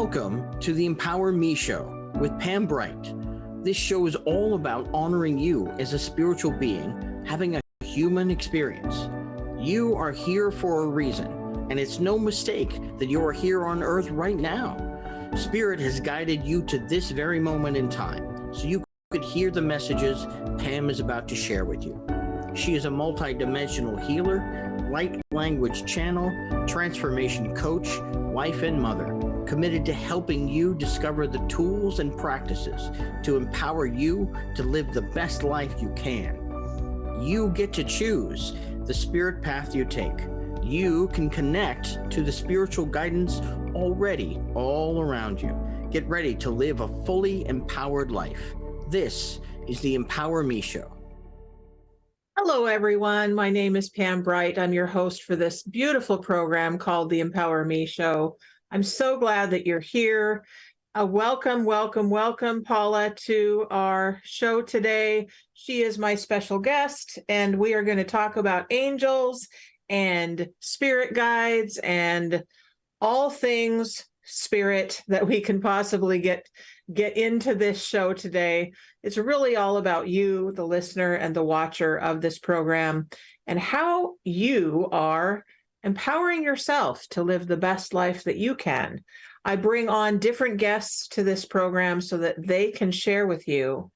Welcome to the Empower Me Show with Pam Bright. This show is all about honoring you as a spiritual being, having a human experience. You are here for a reason, and it's no mistake that you are here on Earth right now. Spirit has guided you to this very moment in time, so you could hear the messages Pam is about to share with you. She is a multidimensional healer, light language channel, transformation coach, wife and mother, committed to helping you discover the tools and practices to empower you to live the best life you can. You get to choose the spirit path you take. You can connect to the spiritual guidance already all around you. Get ready to live a fully empowered life. This is the Empower Me Show. Hello, everyone. My name is Pam Bright. I'm your host for this beautiful program called the Empower Me Show. I'm so glad that you're here. Welcome, Paula, to our show today. She is my special guest, and we are going to talk about angels and spirit guides and all things spirit that we can possibly get into this show today. It's really all about you, the listener and the watcher of this program, and how you are empowering yourself to live the best life that you can. I bring on different guests to this program so that they can share with you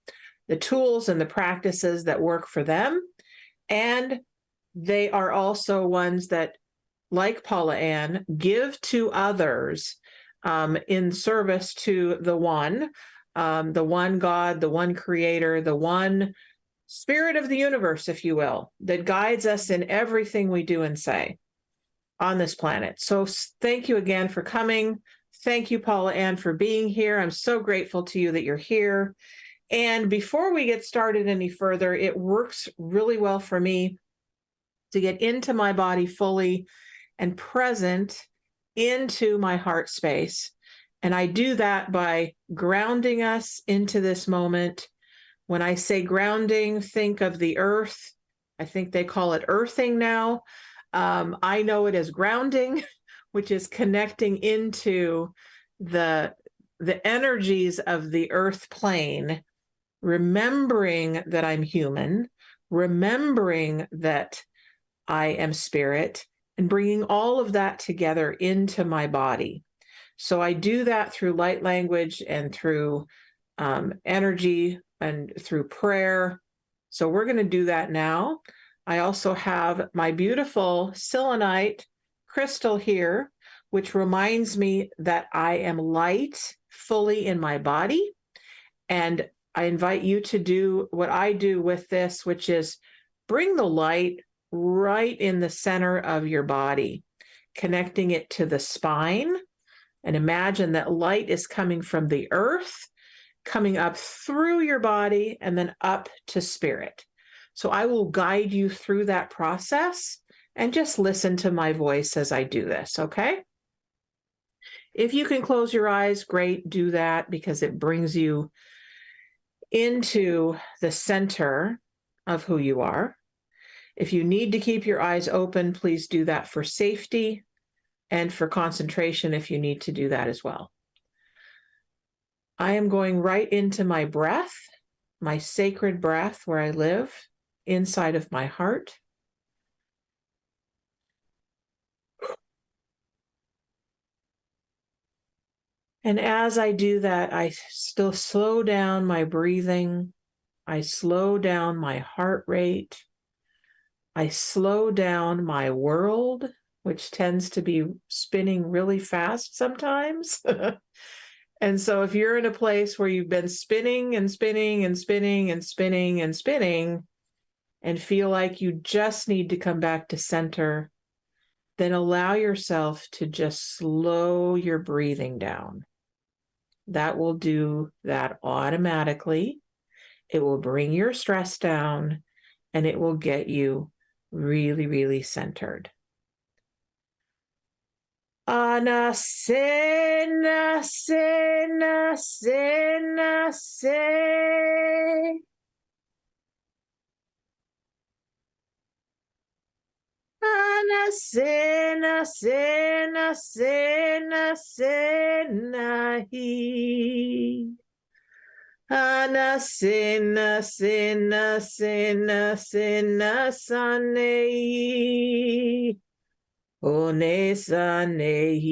the tools and the practices that work for them. And they are also ones that, like Paula Ann, give to others in service to the one God, the one creator, the one spirit of the universe, if you will, that guides us in everything we do and say on this planet. So thank you again for coming. Thank you, Paula Ann, for being here. I'm so grateful to you that you're here. And before we get started any further, it works really well for me to get into my body fully and present into my heart space. And I do that by grounding us into this moment. When I say grounding, think of the earth. I think they call it earthing now. I know it as grounding, which is connecting into the energies of the earth plane, remembering that I'm human, remembering that I am spirit, and bringing all of that together into my body. So I do that through light language and through energy and through prayer. So we're going to do that now. I also have my beautiful selenite crystal here, which reminds me that I am light fully in my body. And I invite you to do what I do with this, which is bring the light right in the center of your body, connecting it to the spine. And imagine that light is coming from the earth, coming up through your body, and then up to spirit. So I will guide you through that process, and just listen to my voice as I do this, okay? If you can close your eyes, great, do that, because it brings you into the center of who you are. If you need to keep your eyes open, please do that for safety and for concentration if you need to do that as well. I am going right into my breath, my sacred breath where I live, inside of my heart. And as I do that, I still slow down my breathing. I slow down my heart rate. I slow down my world, which tends to be spinning really fast sometimes. And so if you're in a place where you've been spinning and spinning and spinning and spinning and spinning and feel like you just need to come back to center, then allow yourself to just slow your breathing down. That will do that automatically. It will bring your stress down, and it will get you really, really centered. Anase, nase, nase, nase. Anasena, sena, sena, sena, he. Anasena, sena, sena, sena, sane. One sanehi.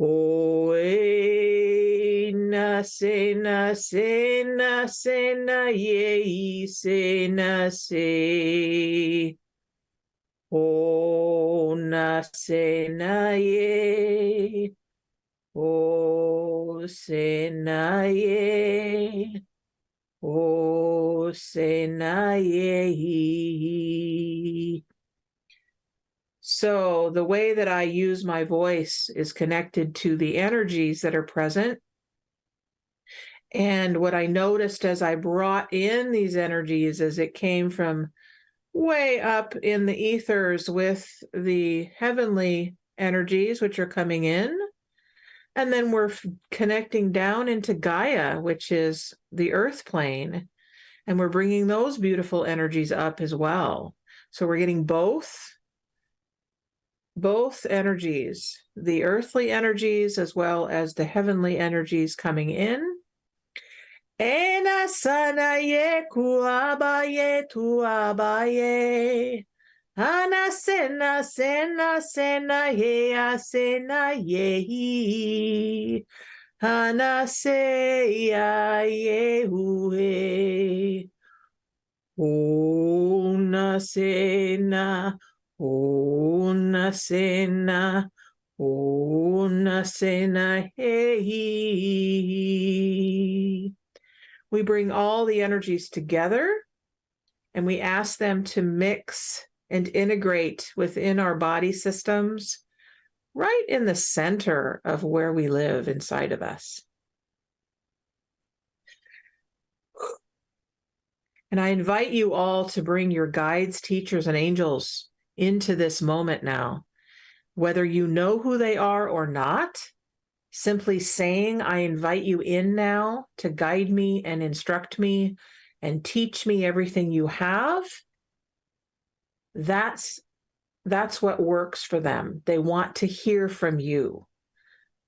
Oe na se na se na se na ye se na se. O na se na ye. O se na ye. O se na ye. So the way that I use my voice is connected to the energies that are present. And what I noticed as I brought in these energies as it came from way up in the ethers with the heavenly energies, which are coming in. And then we're connecting down into Gaia, which is the earth plane. And we're bringing those beautiful energies up as well. So we're getting both energies, the earthly energies as well as the heavenly energies coming in. Ena sana ye kuabaye tuabaye. Ana sena sena sena ye asena ye. Ana se ya ye huhe. Una cena, una cena, una cena, hey. We bring all the energies together and we ask them to mix and integrate within our body systems, right in the center of where we live inside of us. And I invite you all to bring your guides, teachers, and angels into this moment now. Whether you know who they are or not, simply saying, I invite you in now to guide me and instruct me and teach me everything you have. That's what works for them. They want to hear from you.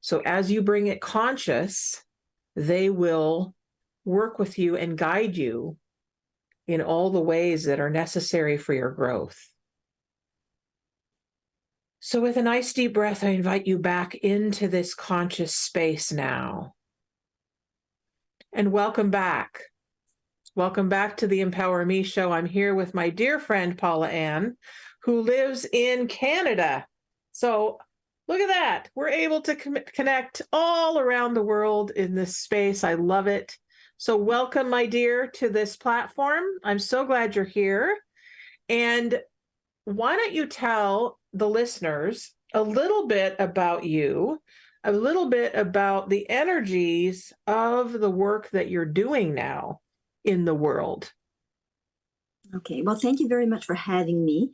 So as you bring it conscious, they will work with you and guide you in all the ways that are necessary for your growth. So with a nice deep breath, I invite you back into this conscious space now. And welcome back. Welcome back to the Empower Me show. I'm here with my dear friend, Paula Ann, who lives in Canada. So look at that. We're able to connect all around the world in this space. I love it. So welcome, my dear, to this platform. I'm so glad you're here. And why don't you tell the listeners a little bit about you, a little bit about the energies of the work that you're doing now in the world. Okay, well, thank you very much for having me.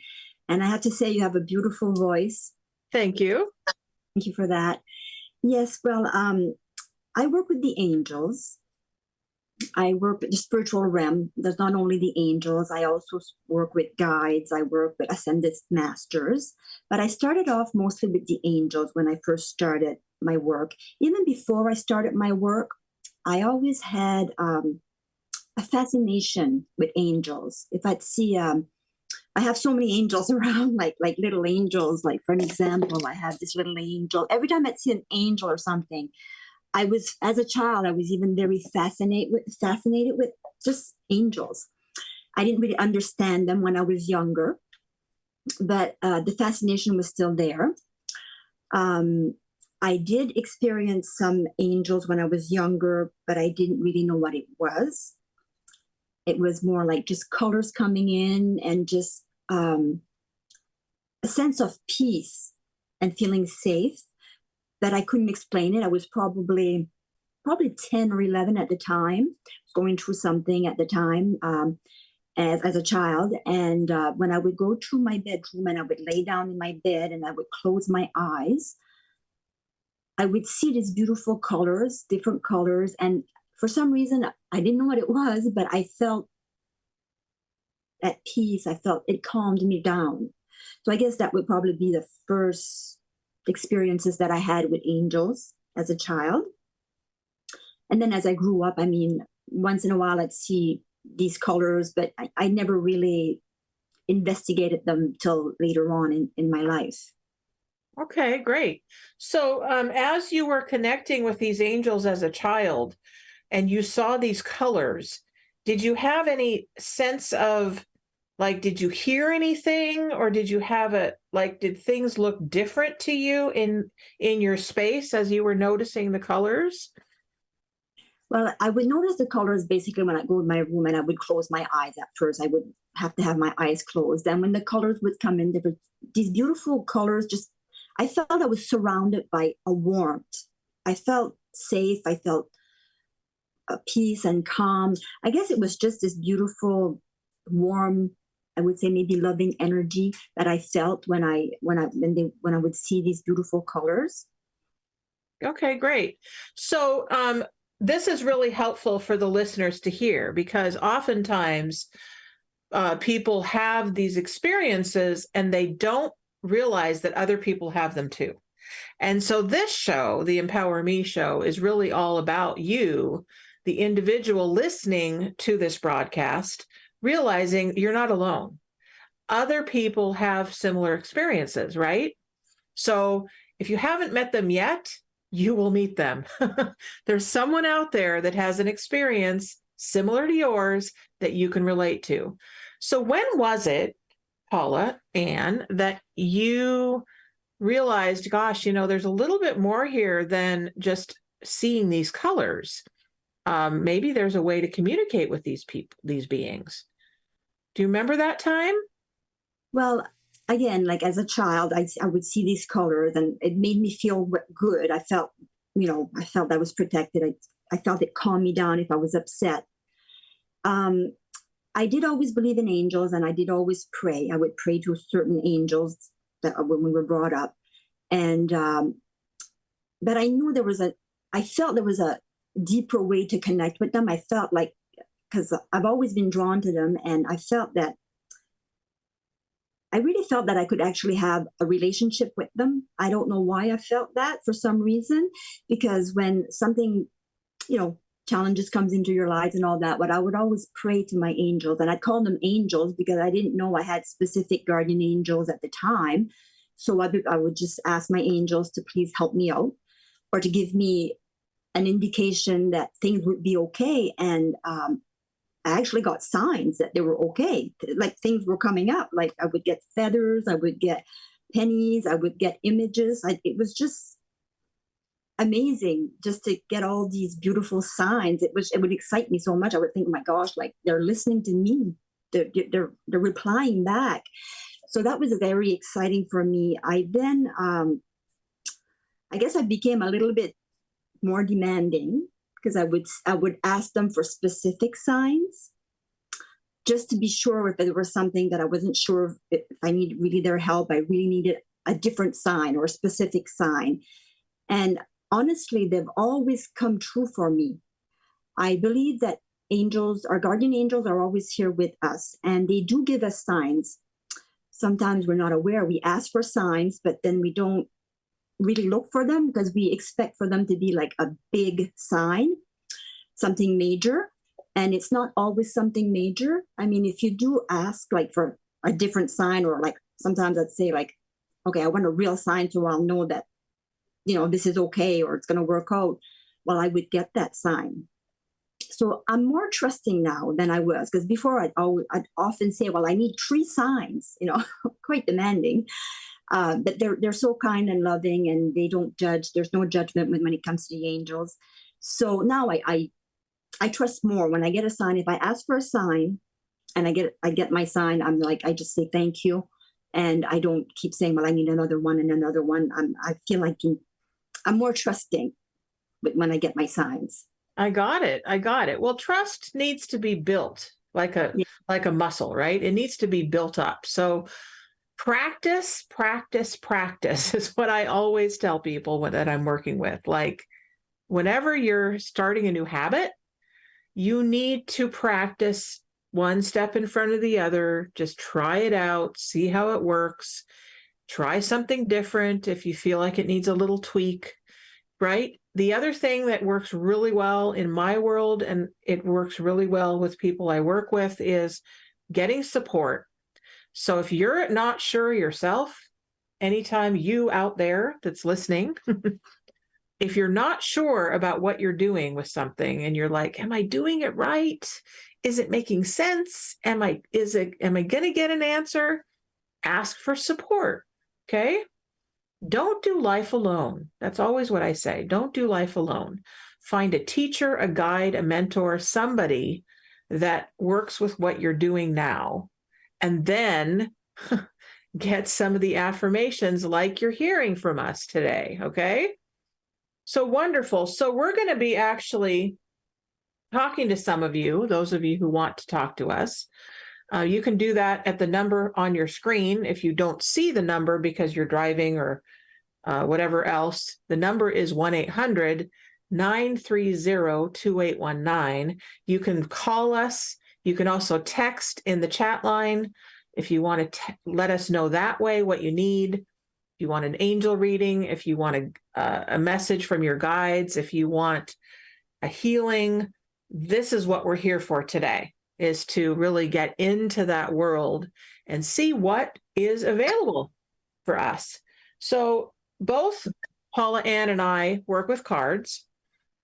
And I have to say, you have a beautiful voice. Thank you. Thank you for that. Yes, well, I work with the angels. I work with the spiritual realm. There's not only the angels, I also work with guides. I work with ascended masters. But I started off mostly with the angels when I first started my work. Even before I started my work, I always had a fascination with angels. If I'd see, I have so many angels around, like little angels. Like, for an example, I have this little angel. Every time I'd see an angel or something, as a child, I was even very fascinated with just angels. I didn't really understand them when I was younger, but the fascination was still there. I did experience some angels when I was younger, but I didn't really know what it was. It was more like just colors coming in and just a sense of peace and feeling safe. That I couldn't explain it. I was probably 10 or 11 at the time, going through something at the time as a child. And when I would go to my bedroom and I would lay down in my bed and I would close my eyes, I would see these beautiful colors, different colors. And for some reason, I didn't know what it was, but I felt at peace. I felt it calmed me down. So I guess that would probably be the first experiences that I had with angels as a child. And then as I grew up, I mean, once in a while I'd see these colors, but I never really investigated them till later on in my life. Okay, great. So as you were connecting with these angels as a child and you saw these colors, did you have any sense of, like, did you hear anything, or did you have did things look different to you in your space as you were noticing the colors? Well, I would notice the colors basically when I go in my room, and I would close my eyes at first. I would have to have my eyes closed. And when the colors would come in, there were these beautiful colors. Just, I felt I was surrounded by a warmth. I felt safe. I felt peace and calm. I guess it was just this beautiful, warm, I would say maybe loving energy that I felt when I would see these beautiful colors. Okay, great. So this is really helpful for the listeners to hear, because oftentimes people have these experiences and they don't realize that other people have them too. And so this show, the Empower Me show, is really all about you, the individual listening to this broadcast, realizing you're not alone. Other people have similar experiences, right? So if you haven't met them yet, you will meet them. There's someone out there that has an experience similar to yours that you can relate to. So when was it, Paula Ann, that you realized, gosh, there's a little bit more here than just seeing these colors? Maybe there's a way to communicate with these people, these beings. Do you remember that time? Well, again, like as a child, I would see these colors and it made me feel good. I felt, I felt I was protected. I felt it calmed me down if I was upset. I did always believe in angels, and I did always pray. I would pray to certain angels that when we were brought up. And, but I knew I felt there was a deeper way to connect with them. I felt like, because I've always been drawn to them, and I really felt that I could actually have a relationship with them. I don't know why I felt that, for some reason, because when something, challenges comes into your lives and all that, but I would always pray to my angels, and I'd call them angels because I didn't know I had specific guardian angels at the time. So I would just ask my angels to please help me out, or to give me an indication that things would be okay. And I actually got signs that they were okay. Like things were coming up. Like I would get feathers, I would get pennies, I would get images. It was just amazing just to get all these beautiful signs. It would excite me so much. I would think, oh my gosh, like they're listening to me. They're replying back. So that was very exciting for me. I then, I guess I became a little bit more demanding, because I would ask them for specific signs, just to be sure if there was something that I wasn't sure if I needed really their help. I really needed a different sign or a specific sign. And honestly, they've always come true for me. I believe that angels, our guardian angels, are always here with us, and they do give us signs. Sometimes we're not aware. We ask for signs, but then we don't really look for them because we expect for them to be like a big sign, something major. And it's not always something major. I mean, if you do ask like for a different sign, or like sometimes I'd say like, okay, I want a real sign so I'll know that, this is okay, or it's going to work out. Well, I would get that sign. So I'm more trusting now than I was, because before I'd often say, well, I need 3 signs, quite demanding. But they're so kind and loving, and they don't judge. There's no judgment when it comes to the angels. So now I trust more when I get a sign. If I ask for a sign and I get my sign, I'm like, I just say thank you, and I don't keep saying, well, I need another one and another one. I feel like I'm more trusting when I get my signs. I got it. Well, trust needs to be built like a muscle, right? It needs to be built up. So practice is what I always tell people that I'm working with. Like whenever you're starting a new habit, you need to practice one step in front of the other. Just try it out, see how it works. Try something different if you feel like it needs a little tweak, right? The other thing that works really well in my world, and it works really well with people I work with, is getting support. So if you're not sure yourself, anytime you out there that's listening, if you're not sure about what you're doing with something and you're like, am I doing it right? Is it making sense? Am I going to get an answer? Ask for support. Okay? Don't do life alone. That's always what I say. Don't do life alone. Find a teacher, a guide, a mentor, somebody that works with what you're doing now, and then get some of the affirmations like you're hearing from us today. Okay? So wonderful. So we're going to be actually talking to some of you, those of you who want to talk to us. You can do that at the number on your screen. If you don't see the number because you're driving or whatever else, the number is 1-800-930-2819. You can call us. You can also text in the chat line if you want to let us know that way what you need. If you want an angel reading, if you want a message from your guides, if you want a healing, this is what we're here for today, is to really get into that world and see what is available for us. So both Paula Ann and I work with cards,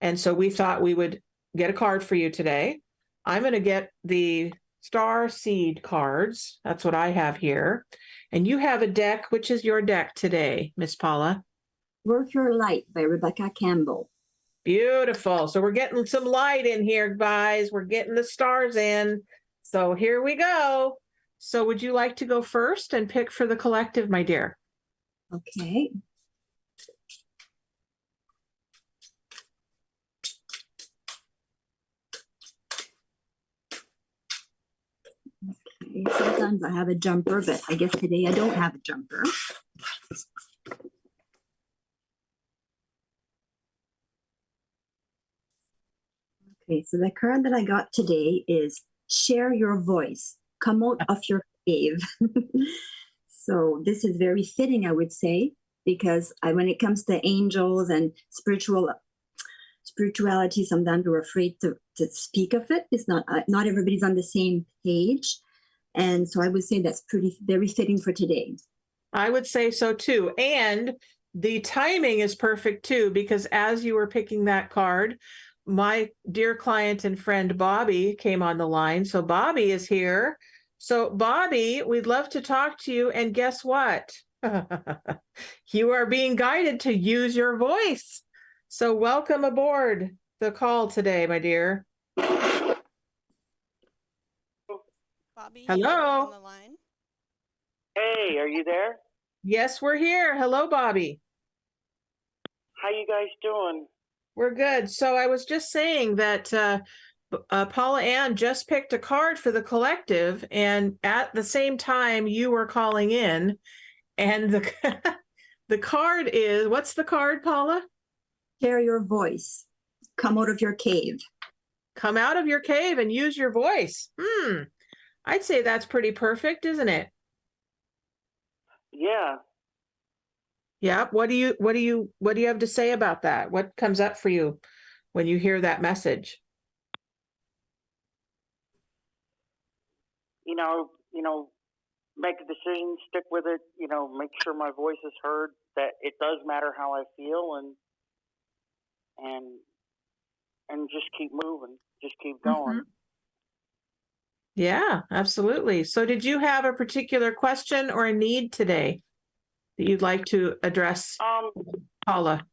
and so we thought we would get a card for you today. I'm going to get the Star Seed cards. That's what I have here. And you have a deck. Which is your deck today, Miss Paula? Worth Your Light by Rebecca Campbell. Beautiful. So we're getting some light in here, guys. We're getting the stars in. So here we go. So would you like to go first and pick for the collective, my dear? Okay. Okay. Sometimes I have a jumper, but I guess today I don't have a jumper. Okay, so the card that I got today is Share Your Voice, Come Out of Your Cave. So this is very fitting, I would say, because when it comes to angels and spirituality, sometimes we're afraid to speak of it. It's not everybody's on the same page. And so I would say that's very fitting for today. I would say so too. And the timing is perfect too, because as you were picking that card, my dear client and friend Bobby came on the line. So Bobby is here. So Bobby, we'd love to talk to you. And guess what? You are being guided to use your voice. So welcome aboard the call today, my dear. Bobby, hello. on the line. Hey, are you there? Yes, we're here. Hello, Bobby. How you guys doing? We're good. So I was just saying that Paula Ann just picked a card for the collective, and at the same time you were calling in, and the card is, what's the card, Paula? Share your voice. Come out of your cave. Come out of your cave and use your voice. I'd say that's pretty perfect, isn't it? Yeah. Yeah. What do you have to say about that? What comes up for you when you hear that message? You know, make a decision, stick with it, make sure my voice is heard, that it does matter how I feel, and just keep moving, just keep going. Yeah, absolutely. So did you have a particular question or a need today that you'd like to address, Paula?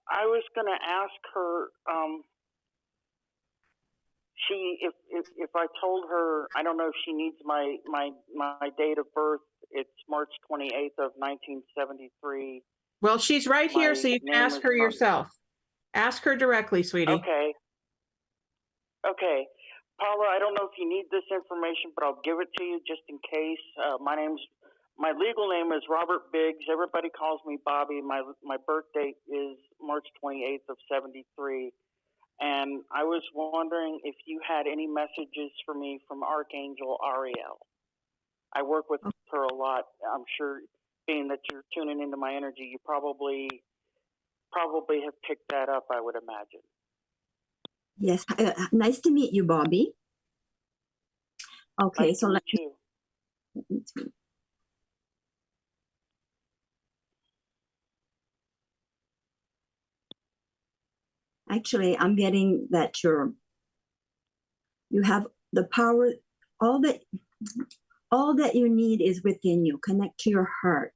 I was going to ask her, if I told her, I don't know if she needs my date of birth. It's March 28th of 1973. Well, she's right here, so you can ask her yourself. Ask her directly, sweetie. Okay. Paula, I don't know if you need this information, but I'll give it to you just in case. My legal name is Robert Biggs. Everybody calls me Bobby. My birth date is March 28th of 73. And I was wondering if you had any messages for me from Archangel Ariel. I work with her a lot. I'm sure, being that you're tuning into my energy, you probably have picked that up, I would imagine. Yes. Nice to meet you, Bobby. Okay, Nice so to let meet you. actually, I'm getting that you have the power, all that you need is within you. Connect to your heart,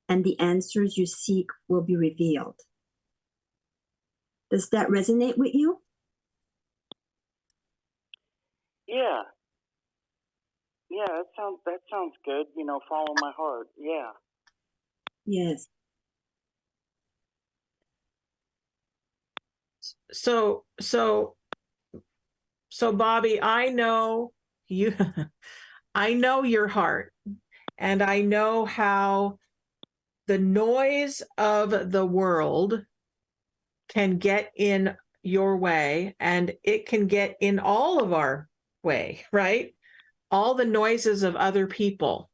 and the answers you seek will be revealed. Does that resonate with you? Yeah. Yeah, that sounds good. You know, follow my heart. Yeah. Yes. So Bobby, I know you, I know your heart, and I know how the noise of the world can get in your way, and it can get in all of our way, right? All the noises of other people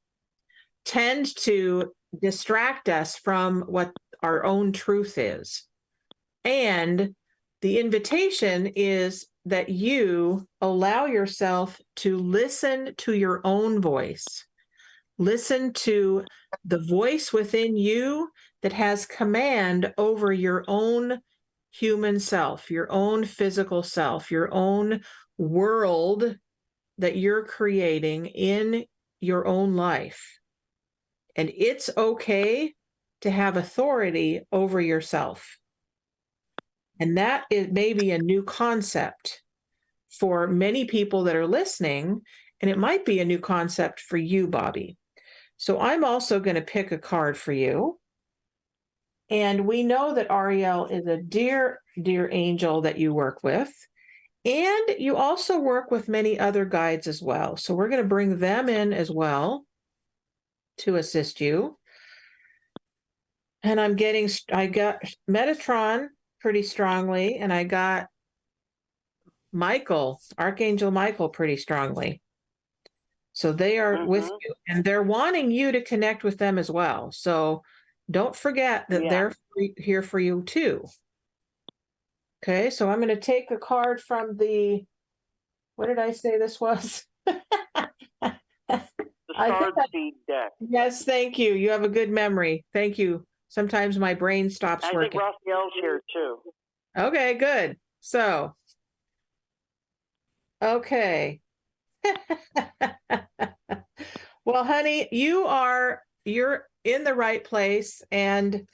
tend to distract us from what our own truth is. And the invitation is that you allow yourself to listen to your own voice. Listen to the voice within you that has command over your own human self, your own physical self, your own world that you're creating in your own life. And it's okay to have authority over yourself. And that is maybe a new concept for many people that are listening, and it might be a new concept for you, Bobby. So I'm also going to pick a card for you. And we know that Ariel is a dear, dear angel that you work with. And you also work with many other guides as well. So we're going to bring them in as well to assist you. And I got Metatron pretty strongly, and I got Michael, Archangel Michael, pretty strongly. So they are with you, and they're wanting you to connect with them as well. So don't forget that they're here for you too. Okay, so I'm going to take a card from what did I say this was? The Starred Seed deck. Yes, thank you. You have a good memory. Thank you. Sometimes my brain stops working. I think Raphael's here too. Okay, good. So, okay. Well, honey, you're in the right place, and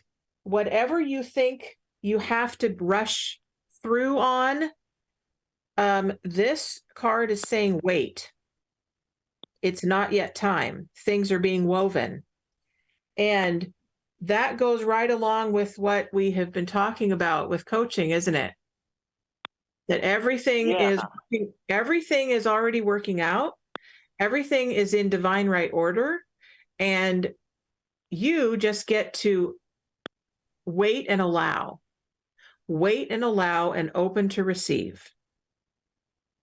whatever you think you have to rush through on, this card is saying wait. It's not yet time. Things are being woven. And that goes right along with what we have been talking about with coaching, isn't it? That everything is already working out. Everything is in divine right order. And you just get to wait and allow and open to receive.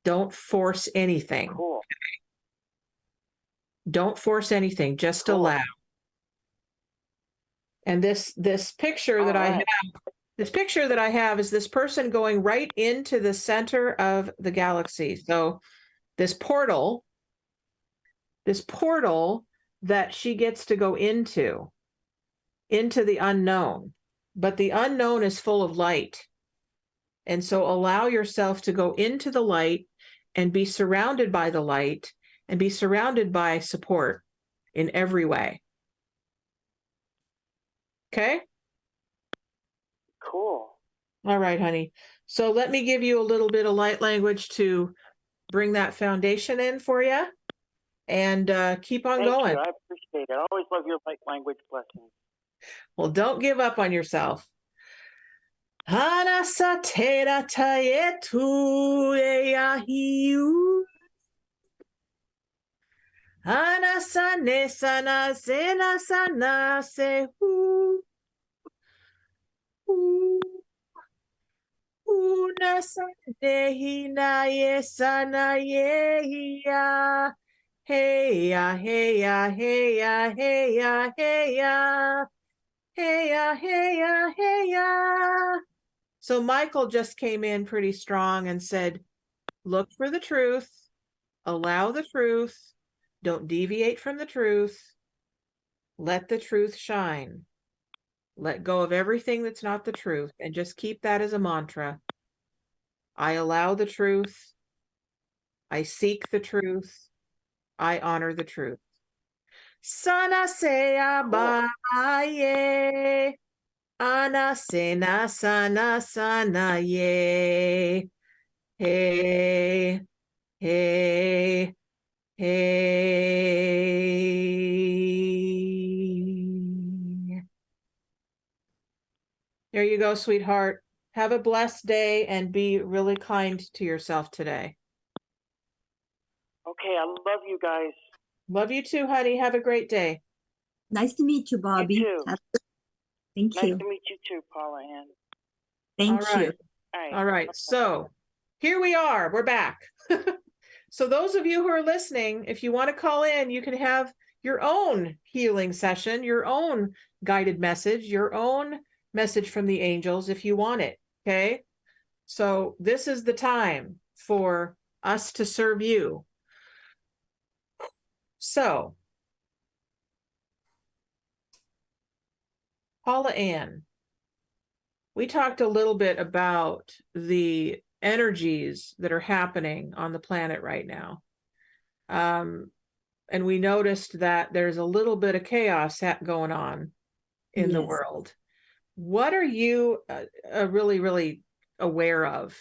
Don't force anything. Cool. Don't force anything, just allow. And this picture that I have is this person going right into the center of the galaxy. So this portal that she gets to go into the unknown, but the unknown is full of light. And so allow yourself to go into the light and be surrounded by the light and be surrounded by support in every way. Okay? Cool. All right, honey. So let me give you a little bit of light language to bring that foundation in for you, and keep on going. Thank you. I appreciate it. I always love your light language blessings. Well, don't give up on yourself. Anasatera taetu eahiu. Anasane sana sena sana sehu. Una Sunday na yesana ye ya. Hey ya, hey ya, hey ya, hey ya, hey ya. Hey ya, hey ya, hey ya. So Michael just came in pretty strong and said, look for the truth, allow the truth, don't deviate from the truth, let the truth shine. Let go of everything that's not the truth and just keep that as a mantra. I allow the truth. I seek the truth. I honor the truth. Sana sea ba ye. Ana sena sana sana ye. Hey, hey, hey. There you go, sweetheart. Have a blessed day and be really kind to yourself today. Okay, I love you guys. Love you too, honey. Have a great day. Nice to meet you, Bobby. You too. Thank Nice you. to meet you too, Paula Ann. Thank All right. you. All right. All right. So here we are. We're back. So those of you who are listening, if you want to call in, you can have your own healing session, your own guided message, your own message from the angels if you want it. Okay. So this is the time for us to serve you. So, Paula Ann, we talked a little bit about the energies that are happening on the planet right now. And we noticed that there's a little bit of chaos going on in the Yes. world. What are you really, really aware of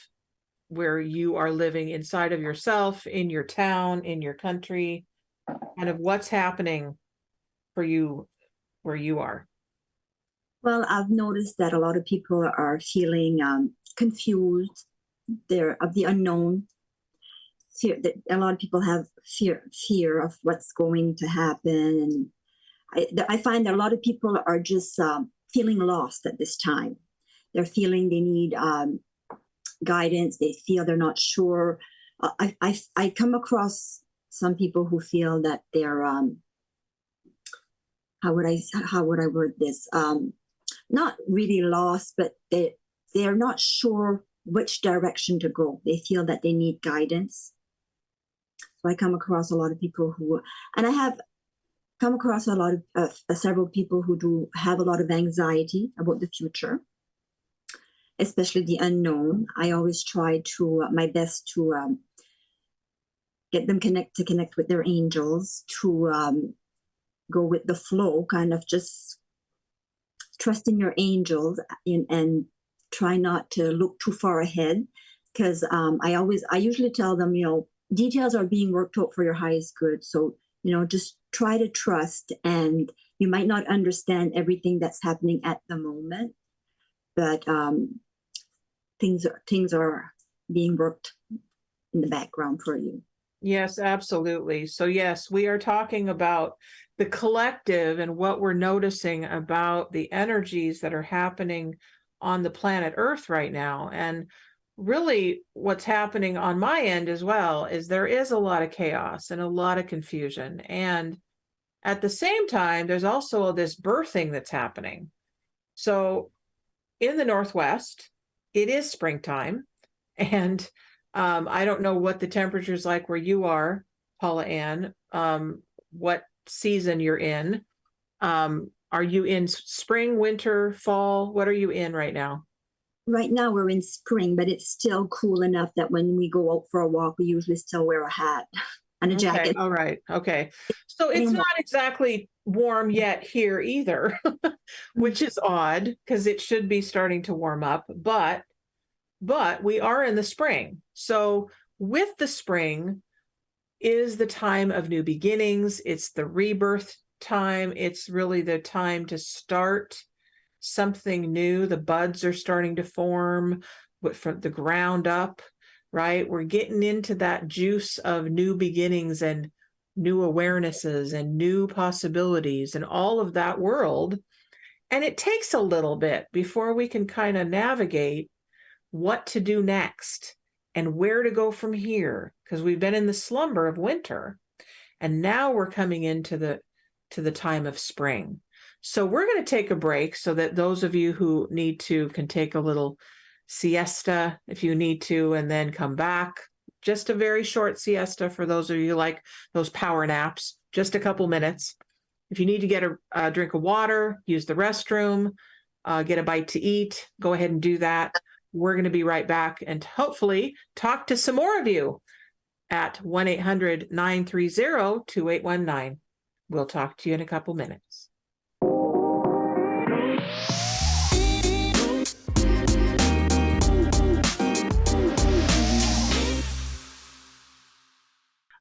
where you are living inside of yourself, in your town, in your country, kind of what's happening for you where you are? Well, I've noticed that a lot of people are feeling confused. They're of the unknown. Fear that a lot of people have fear of what's going to happen, and I find that a lot of people are just feeling lost at this time. They're feeling they need guidance. They feel they're not sure. I come across some people who feel that they're how would I word this? Not really lost, but they're not sure which direction to go. They feel that they need guidance. So I come across a lot of people who, and I have come across a lot of several people who do have a lot of anxiety about the future, especially the unknown. I always try to my best to get them connect with their angels, to go with the flow, kind of just trust in your angels and try not to look too far ahead, because I usually tell them, details are being worked out for your highest good. So, just try to trust, and you might not understand everything that's happening at the moment, but things are being worked in the background for you. Yes, absolutely. So yes, we are talking about the collective and what we're noticing about the energies that are happening on the planet Earth right now. And really what's happening on my end as well is there is a lot of chaos and a lot of confusion. And at the same time, there's also this birthing that's happening. So in the Northwest, it is springtime, and I don't know what the temperature's like where you are, Paula Ann, what season you're in. Are you in spring, winter, fall? What are you in right now? Right now we're in spring, but it's still cool enough that when we go out for a walk, we usually still wear a hat and a jacket. Okay, all right. Okay. So it's not exactly warm yet here either, which is odd because it should be starting to warm up, but we are in the spring. So with the spring is the time of new beginnings. It's the rebirth time. It's really the time to start something new. The buds are starting to form from the ground up, right? We're getting into that juice of new beginnings and new awarenesses and new possibilities and all of that world. And it takes a little bit before we can kind of navigate what to do next and where to go from here, because we've been in the slumber of winter and now we're coming into the time of spring. So we're going to take a break so that those of you who need to can take a little siesta if you need to, and then come back. Just a very short siesta for those of you like those power naps, just a couple minutes. If you need to get a drink of water, use the restroom, get a bite to eat, go ahead and do that. We're going to be right back and hopefully talk to some more of you at 1-800-930-2819. We'll talk to you in a couple minutes.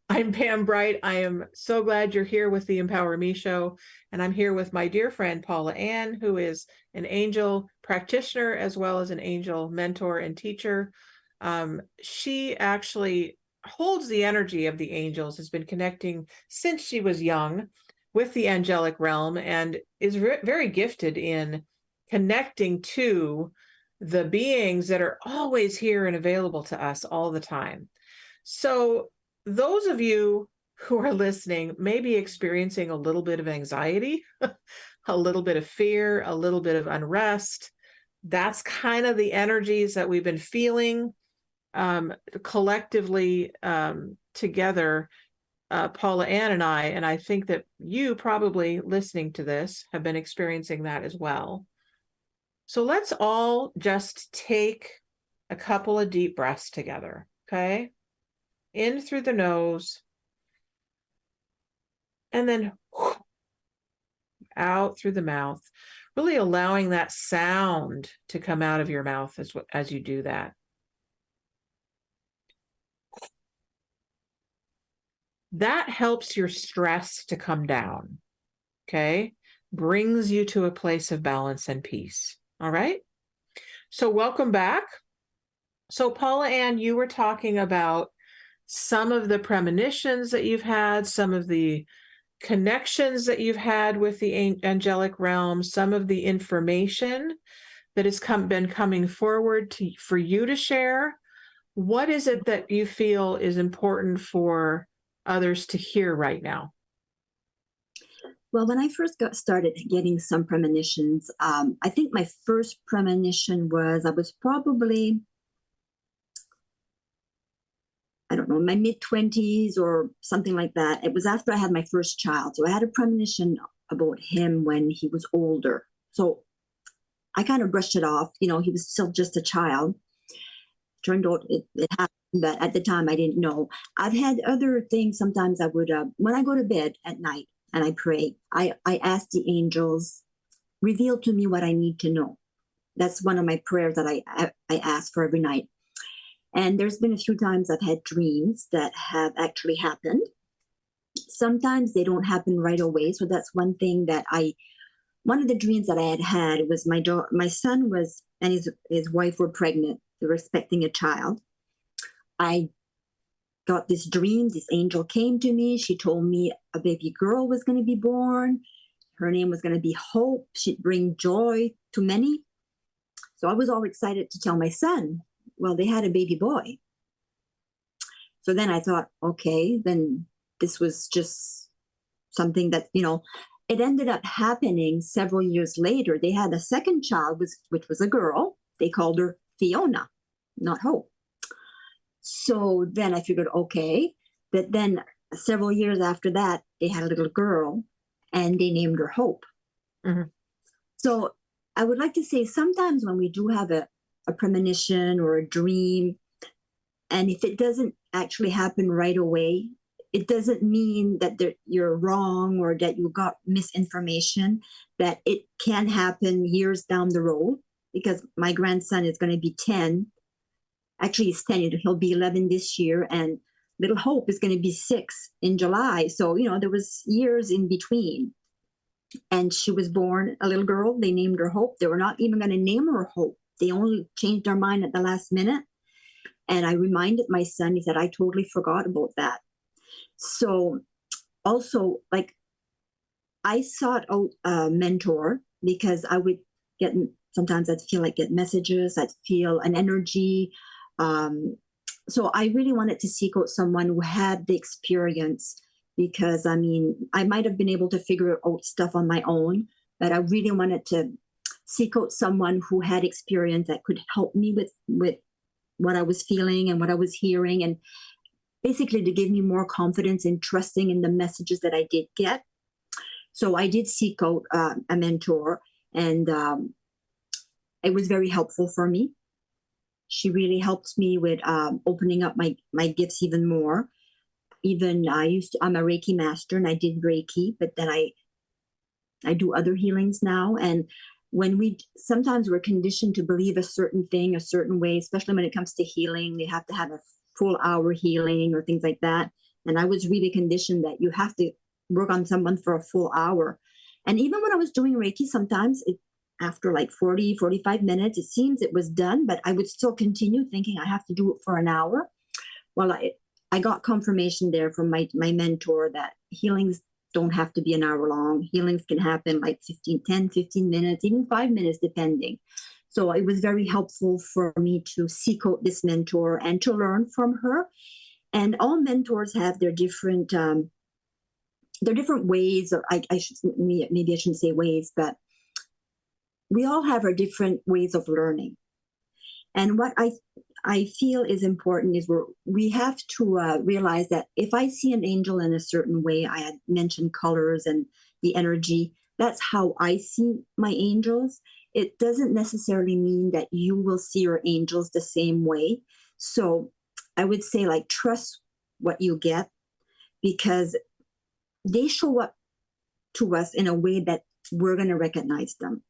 I'm Pam Bright. I am so glad you're here with the Empower Me Show. And I'm here with my dear friend, Paula Ann, who is an angel practitioner as well as an angel mentor and teacher. She actually holds the energy of the angels, has been connecting since she was young with the angelic realm, and is very gifted in connecting to the beings that are always here and available to us all the time. So those of you who are listening may be experiencing a little bit of anxiety, a little bit of fear, a little bit of unrest. That's kind of the energies that we've been feeling collectively together, Paula Ann and I think that you probably listening to this have been experiencing that as well. So let's all just take a couple of deep breaths together, okay? In through the nose, and then out through the mouth, really allowing that sound to come out of your mouth as you do that. That helps your stress to come down, okay? Brings you to a place of balance and peace, all right? So welcome back. So Paula Ann, you were talking about some of the premonitions that you've had, some of the connections that you've had with the angelic realm, some of the information that has been coming forward for you to share. What is it that you feel is important for others to hear right now? Well, when I first started getting some premonitions, I think my first premonition was I was probably, I don't know, in my mid-20s or something like that. It was after I had my first child. So I had a premonition about him when he was older. So I kind of brushed it off. You know, he was still just a child. Turned out it happened, but at the time I didn't know. I've had other things. Sometimes I would, when I go to bed at night and I pray, I ask the angels, reveal to me what I need to know. That's one of my prayers that I ask for every night. And there's been a few times I've had dreams that have actually happened. Sometimes they don't happen right away. So that's one thing that one of the dreams that I had was my son was, and his wife were pregnant. They were expecting a child. I got this dream. This angel came to me. She told me a baby girl was going to be born. Her name was going to be Hope. She'd bring joy to many. So I was all excited to tell my son. Well, they had a baby boy. So then I thought, okay, then this was just something that, you know, it ended up happening several years later. They had a second child, which was a girl. They called her Fiona, not Hope. So then I figured, okay, but then several years after that, they had a little girl and they named her Hope. Mm-hmm. So I would like to say sometimes when we do have a premonition or a dream, and if it doesn't actually happen right away, it doesn't mean that you're wrong or that you got misinformation, that it can happen years down the road, because my grandson is going to be 10. Actually, he's 10. He'll be 11 this year, and little Hope is going to be 6 in July. So, you know, there was years in between. And she was born a little girl. They named her Hope. They were not even going to name her Hope. They only changed their mind at the last minute. And I reminded my son, he said, I totally forgot about that. So also, like, I sought out a mentor because I would get sometimes I'd feel like get messages, I'd feel an energy. So I really wanted to seek out someone who had the experience, because I mean, I might have been able to figure out stuff on my own, but I really wanted to seek out someone who had experience that could help me with what I was feeling and what I was hearing, and basically to give me more confidence in trusting in the messages that I did get. So I did seek out a mentor, and it was very helpful for me. She really helped me with opening up my gifts even more. Even I'm a Reiki master, and I did Reiki, but then I do other healings now. And when sometimes we're conditioned to believe a certain thing a certain way, especially when it comes to healing, you have to have a full hour healing or things like that. And I was really conditioned that you have to work on someone for a full hour. And even when I was doing Reiki, sometimes after like 40, 45 minutes, it seems it was done, but I would still continue thinking I have to do it for an hour. Well, I got confirmation there from my mentor that healings don't have to be an hour long. Healings can happen like 10, 15 minutes, even 5 minutes, depending. So it was very helpful for me to seek out this mentor and to learn from her. And all mentors have their different ways, or maybe I shouldn't say ways, but we all have our different ways of learning. And what I feel is important is we have to realize that if I see an angel in a certain way, I had mentioned colors and the energy, that's how I see my angels. It doesn't necessarily mean that you will see your angels the same way. So I would say, like, trust what you get, because they show up to us in a way that we're going to recognize them.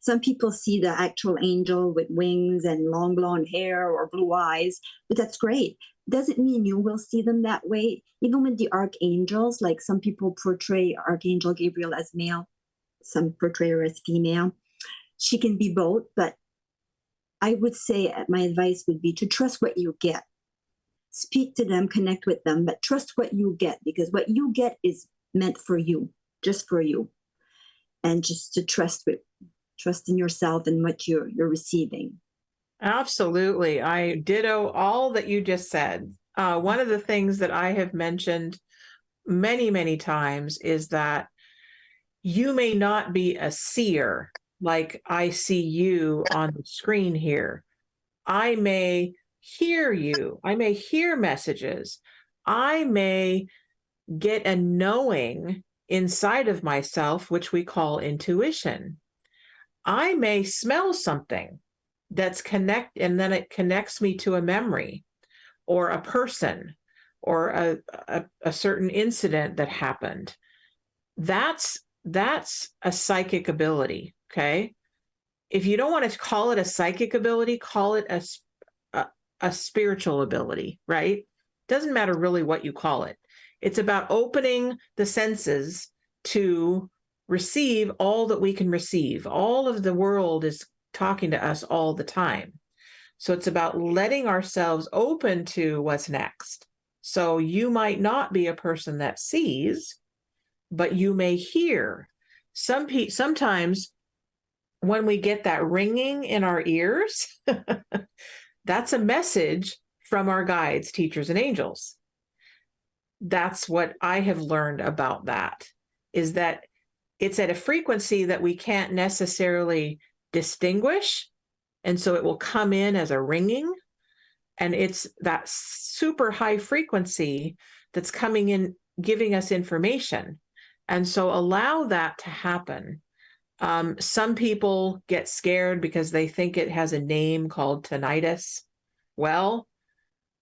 Some people see the actual angel with wings and long blonde hair or blue eyes, but that's great. Doesn't mean you will see them that way. Even with the archangels, like some people portray Archangel Gabriel as male, some portray her as female. She can be both, but I would say my advice would be to trust what you get. Speak to them, connect with them, but trust what you get, because what you get is meant for you, just for you. And just to trust in yourself and what you're receiving. Absolutely. I ditto all that you just said. One of the things that I have mentioned many, many times is that you may not be a seer like I see you on the screen here. I may hear you. I may hear messages. I may get a knowing inside of myself, which we call intuition. I may smell something that's and then it connects me to a memory or a person or a certain incident that happened. That's a psychic ability. Okay. If you don't want to call it a psychic ability, call it a spiritual ability, right? Doesn't matter really what you call it. It's about opening the senses to receive all that we can receive. All of the world is talking to us all the time. So it's about letting ourselves open to what's next. So you might not be a person that sees, but you may hear. Sometimes when we get that ringing in our ears, that's a message from our guides, teachers, and angels. That's what I have learned about that, is that it's at a frequency that we can't necessarily distinguish. And so it will come in as a ringing. And it's that super high frequency that's coming in, giving us information. And so allow that to happen. Some people get scared because they think it has a name called tinnitus. Well,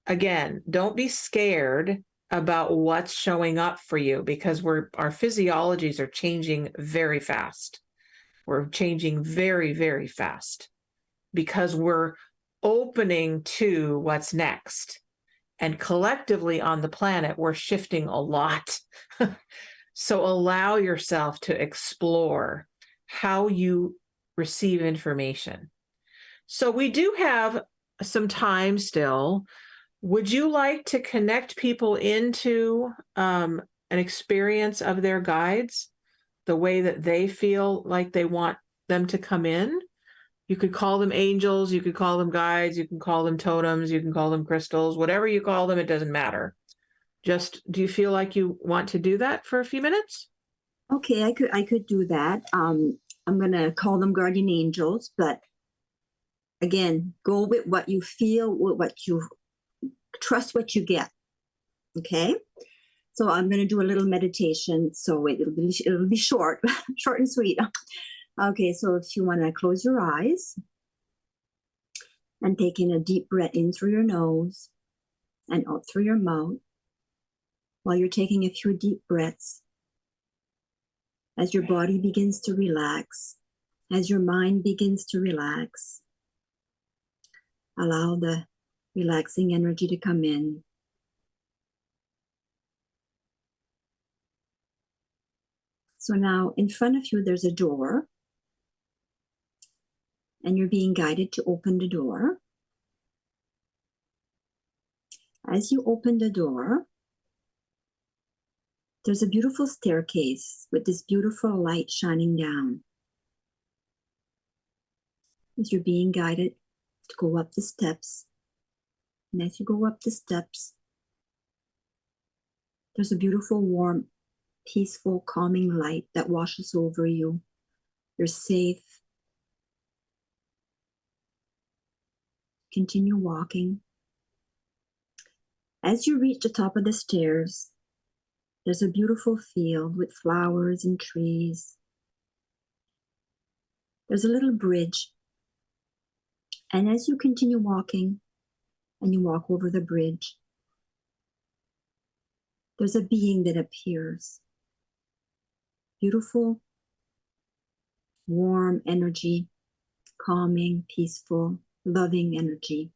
again, don't be scared about what's showing up for you, because our physiologies are changing very fast. We're changing very, very fast because we're opening to what's next. And collectively on the planet, we're shifting a lot. So allow yourself to explore how you receive information. So we do have some time still. Would you like to connect people into an experience of their guides, the way that they feel like they want them to come in? You could call them angels, you could call them guides, you can call them totems, you can call them crystals, whatever you call them, it doesn't matter. Just, do you feel like you want to do that for a few minutes? Okay, I could do that. I'm gonna call them guardian angels, but again, go with what you feel, with what you trust, what you get. Okay, so I'm gonna do a little meditation. So it'll be short, short and sweet. Okay, so if you want to close your eyes and take in a deep breath in through your nose and out through your mouth, while you're taking a few deep breaths, as your body begins to relax, as your mind begins to relax, allow the relaxing energy to come in. So now in front of you, there's a door, and you're being guided to open the door. As you open the door, there's a beautiful staircase with this beautiful light shining down. As you're being guided to go up the steps, and as you go up the steps, there's a beautiful, warm, peaceful, calming light that washes over you. You're safe. Continue walking. As you reach the top of the stairs, there's a beautiful field with flowers and trees. There's a little bridge. And as you continue walking and you walk over the bridge, there's a being that appears. Beautiful, warm energy, calming, peaceful, loving energy.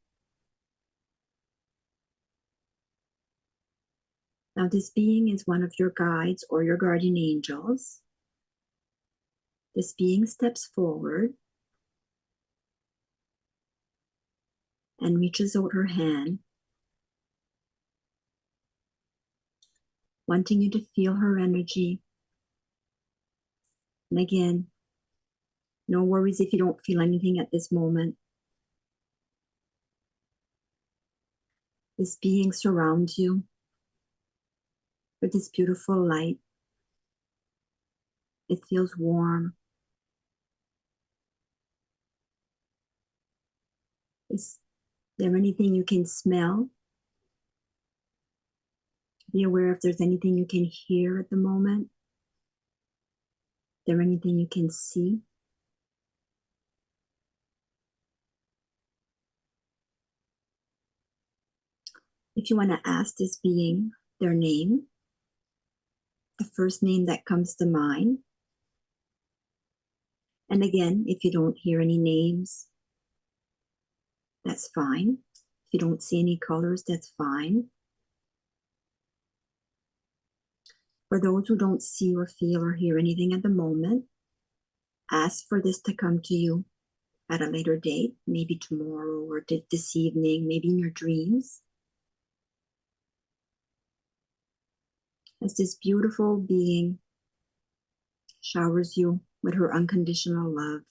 Now, this being is one of your guides or your guardian angels. This being steps forward and reaches out her hand, wanting you to feel her energy. And again, no worries if you don't feel anything at this moment. This being surrounds you with this beautiful light. It feels warm. Is there anything you can smell? Be aware if there's anything you can hear at the moment. Is there anything you can see? If you want to ask this being their name, the first name that comes to mind. And again, if you don't hear any names, that's fine. If you don't see any colors, that's fine. For those who don't see or feel or hear anything at the moment, ask for this to come to you at a later date, maybe tomorrow or this evening, maybe in your dreams. As this beautiful being showers you with her unconditional love,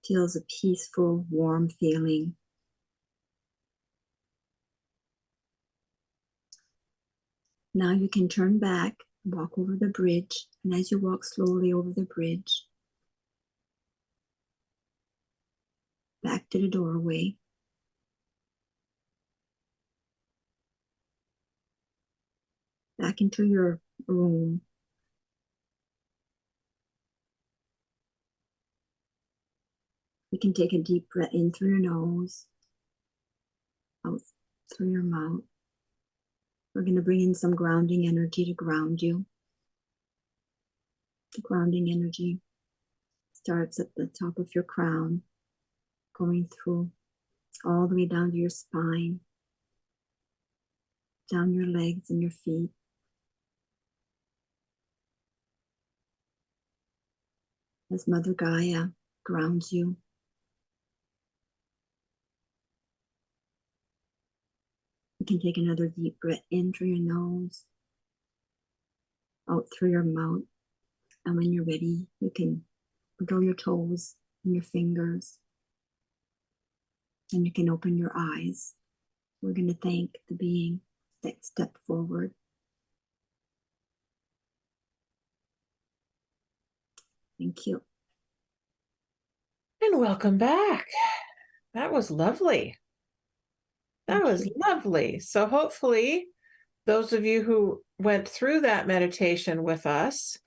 feels a peaceful, warm feeling. Now you can turn back, walk over the bridge, and as you walk slowly over the bridge, back to the doorway, back into your room. You can take a deep breath in through your nose, out through your mouth. We're going to bring in some grounding energy to ground you. The grounding energy starts at the top of your crown, going through all the way down to your spine, down your legs and your feet. As Mother Gaia grounds you. You can take another deep breath in through your nose, out through your mouth. And when you're ready, you can wiggle your toes and your fingers. And you can open your eyes. We're going to thank the being that stepped forward. Thank you. And welcome back. That was lovely. That was lovely. So hopefully those of you who went through that meditation with us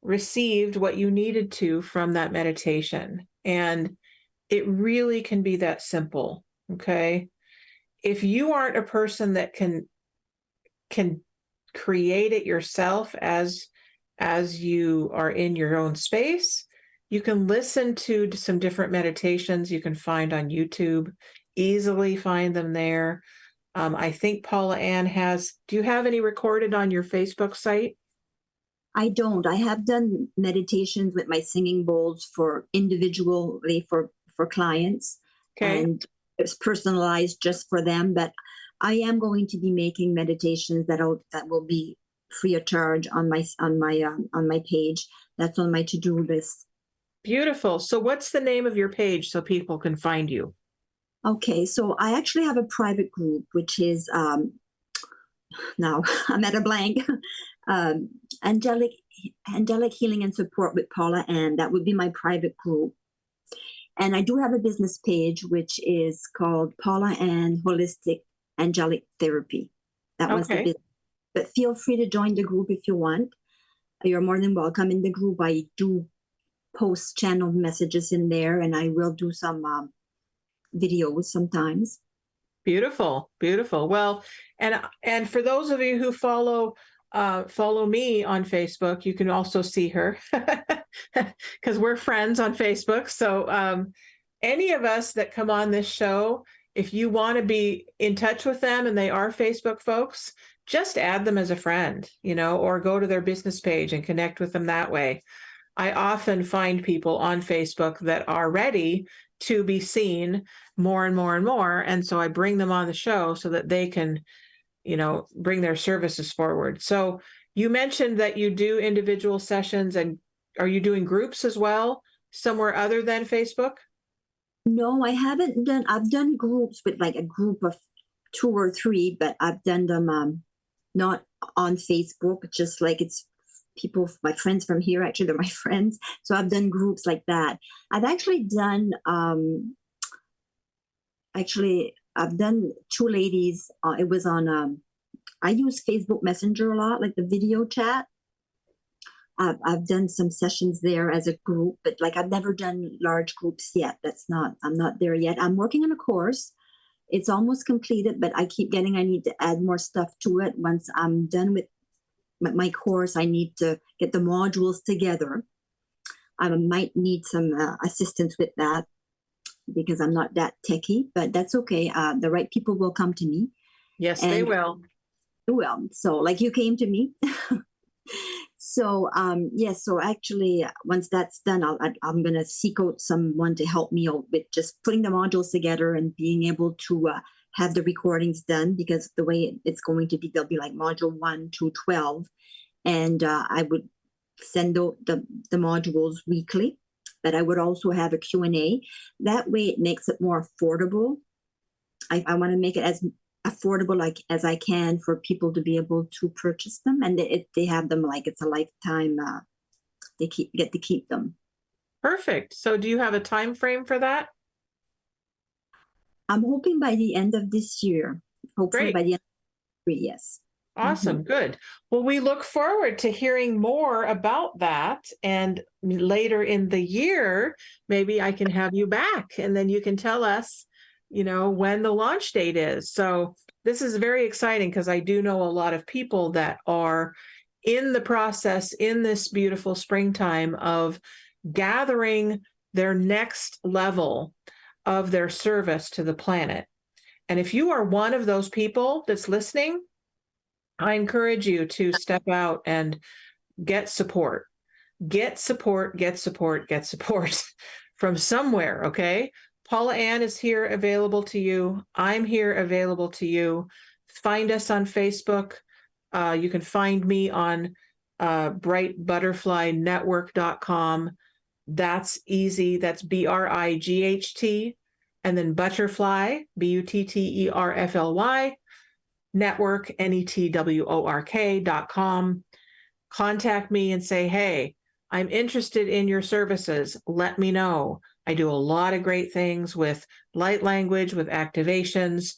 received what you needed to from that meditation. And it really can be that simple, okay? If you aren't a person that can create it yourself as you are in your own space, you can listen to some different meditations you can find on YouTube, easily find them there. I think Paula Ann do you have any recorded on your Facebook site? I don't. I have done meditations with my singing bowls individually for clients. Okay. And it's personalized just for them. But I am going to be making meditations that will be free of charge on my page. That's on my to-do list. Beautiful. So what's the name of your page so people can find you? Okay, so I actually have a private group, which is now I'm at a blank. Angelic Healing and Support with Paula Ann. That would be my private group. And I do have a business page, which is called Paula Ann Holistic Angelic Therapy. That was the business. But feel free to join the group if you want. You're more than welcome in the group. I do post channel messages in there, and I will do some videos sometimes. Beautiful, beautiful. Well, and for those of you who follow me on Facebook, you can also see her because we're friends on Facebook. So any of us that come on this show, if you want to be in touch with them and they are Facebook folks, just add them as a friend, or go to their business page and connect with them that way. I often find people on Facebook that are ready to be seen more and more and more. And so I bring them on the show so that they can, bring their services forward. So you mentioned that you do individual sessions, and are you doing groups as well somewhere other than Facebook? No, I haven't done. I've done groups with like a group of 2 or 3, but I've done them not on Facebook, just like it's people, my friends from here, actually, they're my friends. So I've done groups like that. I've actually done, I've done 2 ladies. It was on, I use Facebook Messenger a lot, like the video chat. I've done some sessions there as a group, but like I've never done large groups yet. I'm not there yet. I'm working on a course. It's almost completed, but I keep I need to add more stuff to it. Once I'm done with my course, I need to get the modules together. I might need some assistance with that because I'm not that techie, but that's okay. The right people will come to me. Yes, they will. Well, so like you came to me. So, yes, so actually, once that's done, I'm going to seek out someone to help me out with just putting the modules together and being able to have the recordings done, because the way it's going to be, they'll be like module 1 to 12. And I would send out the modules weekly, but I would also have a Q&A. That way it makes it more affordable. I want to make it as affordable as I can for people to be able to purchase them, and they have them like it's a lifetime. They get to keep them. Perfect. So, do you have a time frame for that? I'm hoping by the end of this year. Hopefully by the end of the year, yes. Awesome. Good. Well, we look forward to hearing more about that. And later in the year, maybe I can have you back and then you can tell us, when the launch date is. So this is very exciting because I do know a lot of people that are in the process in this beautiful springtime of gathering their next level of their service to the planet. And if you are one of those people that's listening, I encourage you to step out and get support. Get support, get support, get support from somewhere, okay? Paula Ann is here available to you. I'm here available to you. Find us on Facebook. You can find me on brightbutterflynetwork.com. That's easy. That's BRIGHT, and then Butterfly, BUTTERFLY, network, NETWORK.com. Contact me and say, hey, I'm interested in your services. Let me know. I do a lot of great things with light language, with activations.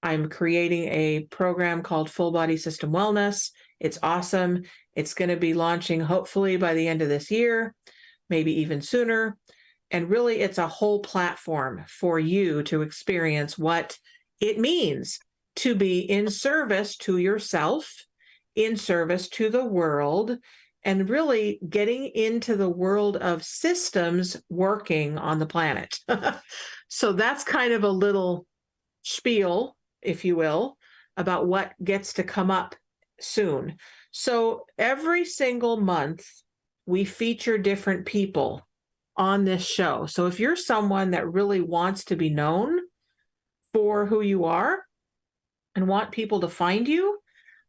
I'm creating a program called Full Body System Wellness. It's awesome. It's going to be launching hopefully by the end of this year, maybe even sooner. And really, it's a whole platform for you to experience what it means to be in service to yourself, in service to the world, and really getting into the world of systems working on the planet. So that's kind of a little spiel, if you will, about what gets to come up soon. So every single month, we feature different people on this show. So if you're someone that really wants to be known for who you are and want people to find you,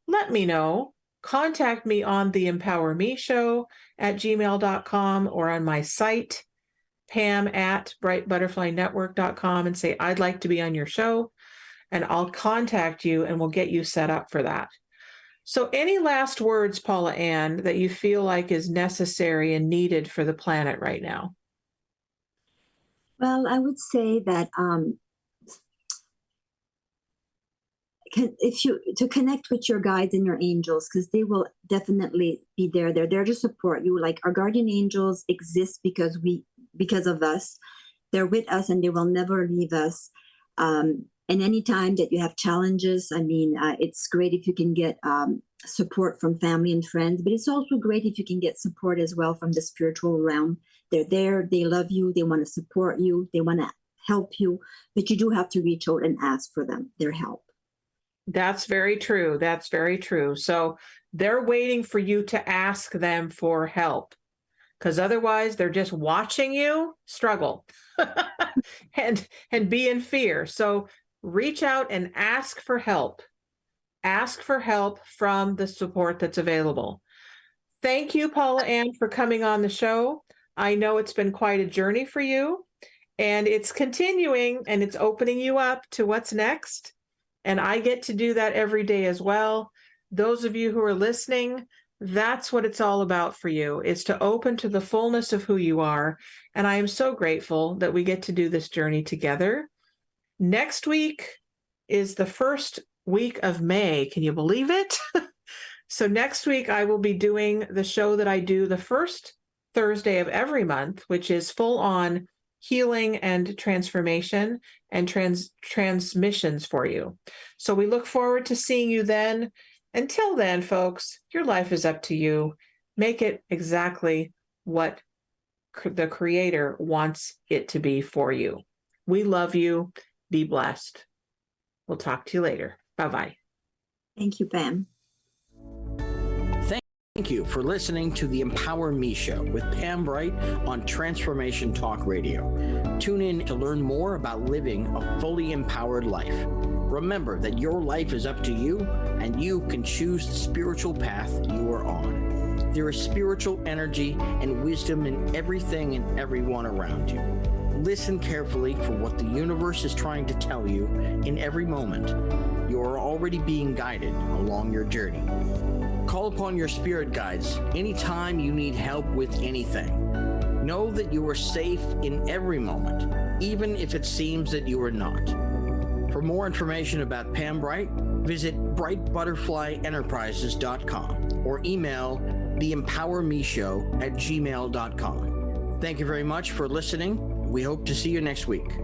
let me know. Contact me on the Empower Me Show at gmail.com or on my site, Pam at brightbutterflynetwork.com, and say, I'd like to be on your show, and I'll contact you and we'll get you set up for that. So any last words, Paula Ann, that you feel like is necessary and needed for the planet right now? Well, I would say that to connect with your guides and your angels, because they will definitely be there. They're there to support you. Like, our guardian angels exist because of us. They're with us and they will never leave us. And anytime that you have challenges, I mean, it's great if you can get support from family and friends, but it's also great if you can get support as well from the spiritual realm. They're there, they love you, they want to support you, they want to help you, but you do have to reach out and ask for their help. That's very true. That's very true. So they're waiting for you to ask them for help, because otherwise they're just watching you struggle and be in fear. So reach out and ask for help. Ask for help from the support that's available. Thank you, Paula Ann, for coming on the show. I know it's been quite a journey for you, and it's continuing, and it's opening you up to what's next. And I get to do that every day as well. Those of you who are listening, that's what it's all about for you, is to open to the fullness of who you are. And I am so grateful that we get to do this journey together. Next week is the first week of May. Can you believe it? So next week, I will be doing the show that I do the first Thursday of every month, which is full on healing and transformation and transmissions for you. So we look forward to seeing you then. Until then, folks, your life is up to you. Make it exactly what the Creator wants it to be for you. We love you. Be blessed. We'll talk to you later. Bye-bye. Thank you, Pam. Thank you for listening to the Empower Me Show with Pam Bright on Transformation Talk Radio. Tune in to learn more about living a fully empowered life. Remember that your life is up to you, and you can choose the spiritual path you are on. There is spiritual energy and wisdom in everything and everyone around you. Listen carefully for what the universe is trying to tell you in every moment. You are already being guided along your journey. Call upon your spirit guides anytime you need help with anything. Know that you are safe in every moment, even if it seems that you are not. For more information about Pam Bright, visit brightbutterflyenterprises.com or email theempowermeshow@gmail.com. Thank you very much for listening. We hope to see you next week.